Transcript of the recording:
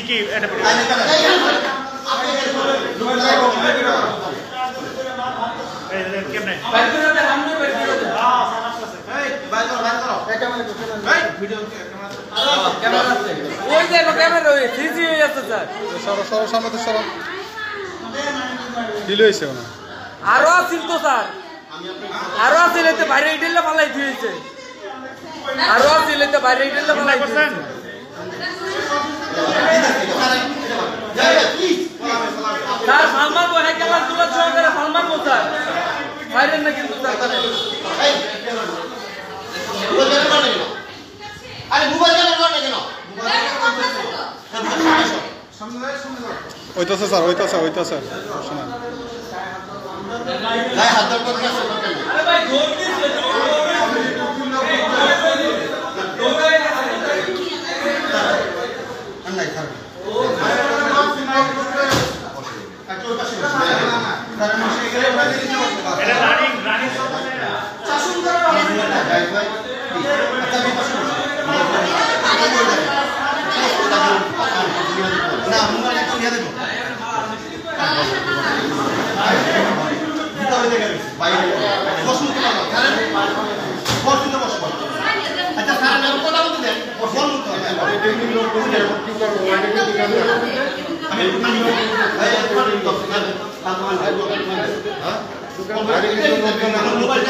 কি এটা কেমনে আরো আছিল তো স্যার আরো আছিল বাইরে ইটেলে পালাই দিয়েছে আরো আছিল বাইরে ইটেলে পালাই দিয়েছে স্যার সালমান কো হ্যাঁ কেমন তুলা ছোট করে সালমান কো স্যার বাইরে না কিন্তু স্যার আরে মোবাইল কেন করতে কেন ওইটাছে স্যার ওইটাছে শোনা গায়ে হাত ধরে কথা আছে আরে ভাই জোর দিছে নাই খারাপ এটা রানিং সব শাসন করা না মোবাইল একটা নিয়ে দেব বাইরে বসুন তো না কারণ বসুন তো বসো আচ্ছা স্যার আমি কথা বলতে দেন বলুন তো আমি মোবাইল